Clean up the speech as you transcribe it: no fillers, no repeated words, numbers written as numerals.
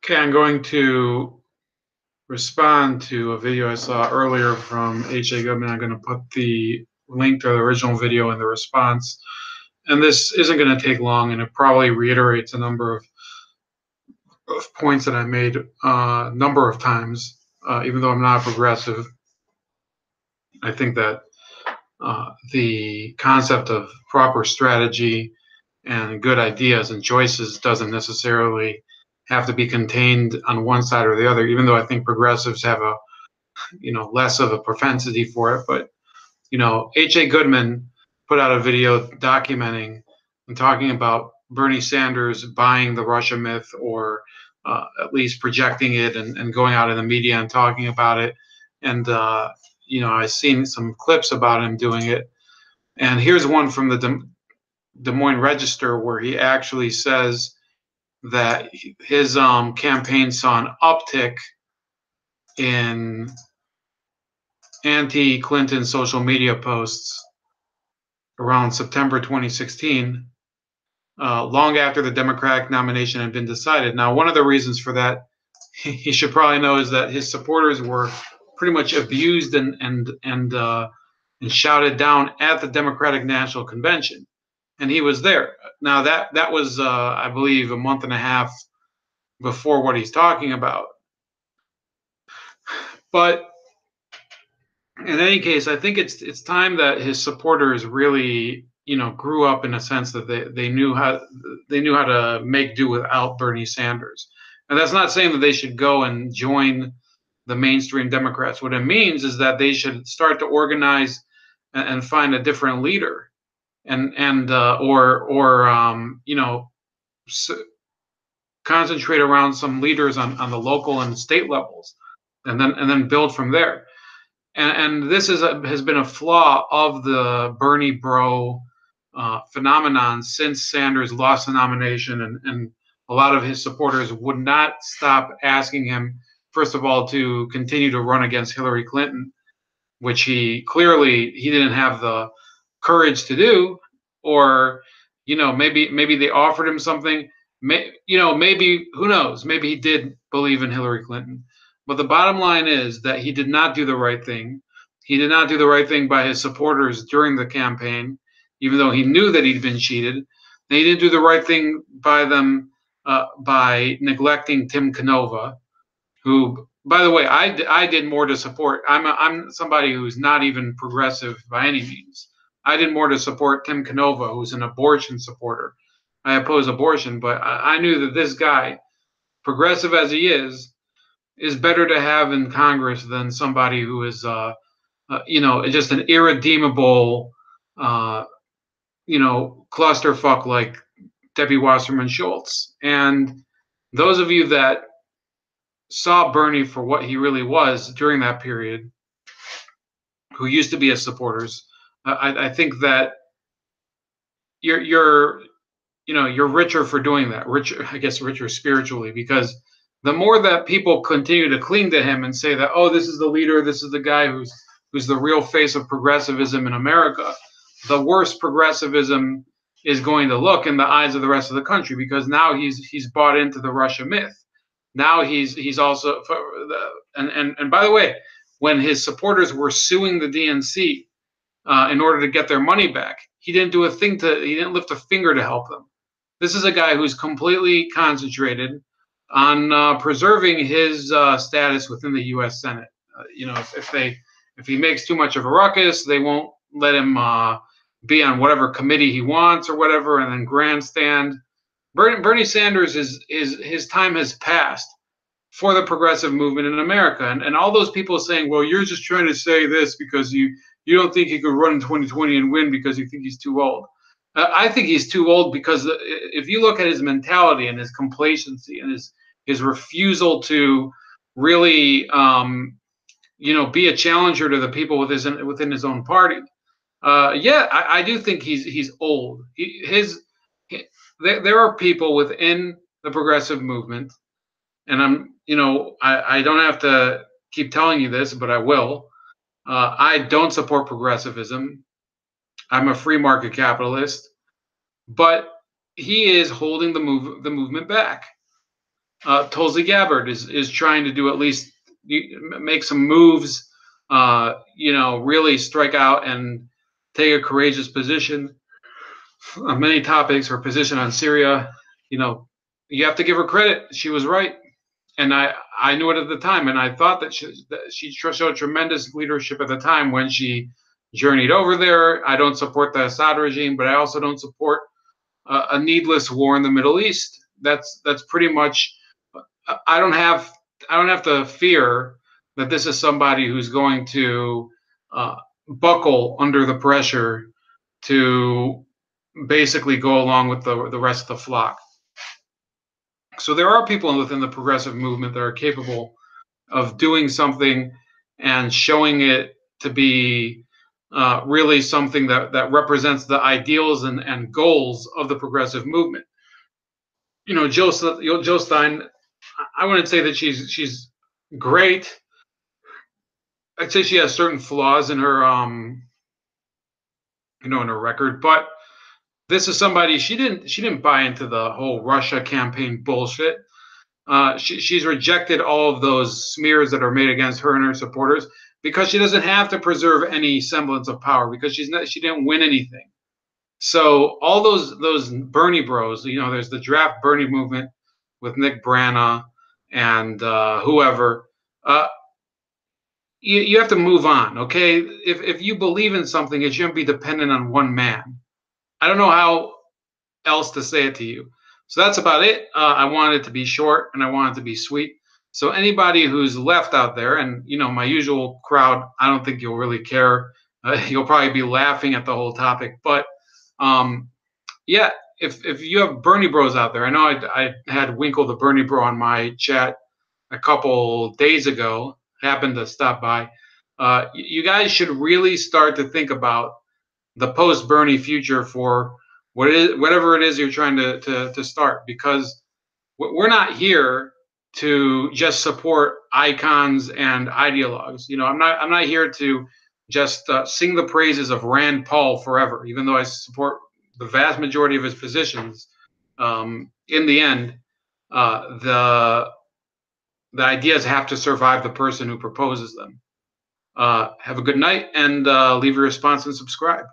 Okay, I'm going to respond to a video I saw earlier from HA Goodman. I'm going to put the link to the original video in the response. And this isn't going to take long, and it probably reiterates a number of points that I made a number of times. Even though I'm not progressive, I think that the concept of proper strategy and good ideas and choices doesn't necessarily have to be contained on one side or the other, even though I think progressives have a less of a propensity for it. But HA Goodman put out a video documenting and talking about Bernie Sanders buying the Russia myth, or at least projecting it and going out in the media and talking about it. And I've seen some clips about him doing it. And here's one from the Des Moines Register where he actually says that his campaign saw an uptick in anti-Clinton social media posts around September 2016, long after the Democratic nomination had been decided. Now, one of the reasons for that, he should probably know, is that his supporters were pretty much abused and shouted down at the Democratic National Convention, and he was there. Now, that was, I believe, a month and a half before what he's talking about. But in any case, I think it's time that his supporters really, grew up in a sense that they knew how to make do without Bernie Sanders. And that's not saying that they should go and join the mainstream Democrats. What it means is that they should start to organize and find a different leader, concentrate around some leaders on the local and state levels, and then build from there. And this has been a flaw of the Bernie bro phenomenon since Sanders lost the nomination, and a lot of his supporters would not stop asking him, first of all, to continue to run against Hillary Clinton, which he didn't have the courage to do, or maybe they offered him something. Maybe, who knows? Maybe he did believe in Hillary Clinton. But the bottom line is that he did not do the right thing. He did not do the right thing by his supporters during the campaign, even though he knew that he'd been cheated. And he didn't do the right thing by them by neglecting Tim Canova, who, by the way, I did more to support. I'm somebody who's not even progressive by any means. I did more to support Tim Canova, who's an abortion supporter. I oppose abortion, but I knew that this guy, progressive as he is better to have in Congress than somebody who is, just an irredeemable, clusterfuck like Debbie Wasserman Schultz. And those of you that saw Bernie for what he really was during that period, who used to be his supporters, I think that you're richer for doing that. Richer spiritually, because the more that people continue to cling to him and say that, oh, this is the leader, this is the guy who's the real face of progressivism in America, the worse progressivism is going to look in the eyes of the rest of the country, because now he's bought into the Russia myth. Now he's also, and by the way, when his supporters were suing the DNC in order to get their money back, he didn't lift a finger to help them. This is a guy who's completely concentrated on preserving his status within the U.S. Senate. If he makes too much of a ruckus, they won't let him be on whatever committee he wants or whatever, and then grandstand. Bernie Sanders his time has passed for the progressive movement in America, and all those people saying, well, you're just trying to say this because you don't think he could run in 2020 and win because you think he's too old. I think he's too old, because if you look at his mentality and his complacency and his refusal to really, be a challenger to the people within his own party, I do think he's old. There are people within the progressive movement, and I don't have to keep telling you this, but I will. I don't support progressivism. I'm a free market capitalist, but he is holding the movement back. Tulsi Gabbard is trying to do at least make some moves, really strike out and take a courageous position on many topics. Her position on Syria, you have to give her credit. She was right, and I knew it at the time, and I thought that she showed tremendous leadership at the time when she journeyed over there. I don't support the Assad regime, but I also don't support a needless war in the Middle East. That's pretty much. I don't have I don't have to fear that this is somebody who's going to uh, buckle under the pressure to basically go along with the rest of the flock. So there are people within the progressive movement that are capable of doing something and showing it to be really something that represents the ideals and goals of the progressive movement. Jill Stein, I wouldn't say that she's great. I'd say she has certain flaws in her in her record, but this is somebody she didn't buy into the whole Russia campaign bullshit. She's rejected all of those smears that are made against her and her supporters because she doesn't have to preserve any semblance of power because she didn't win anything. So all those Bernie bros, there's the draft Bernie movement with Nick Brana and whoever. Uh, you have to move on, okay? If you believe in something, it shouldn't be dependent on one man. I don't know how else to say it to you. So that's about it. I wanted it to be short and I wanted it to be sweet. So anybody who's left out there, and my usual crowd, I don't think you'll really care. You'll probably be laughing at the whole topic, but um, yeah, if you have Bernie Bros out there, I know I had Winkle the Bernie Bro on my chat a couple days ago. Happened to stop by. You guys should really start to think about the post Bernie future for whatever it is you're trying to start, because we're not here to just support icons and ideologues. I'm not here to just sing the praises of Rand Paul forever, even though I support the vast majority of his positions. In the end, the ideas have to survive the person who proposes them. Have a good night, and leave your response and subscribe.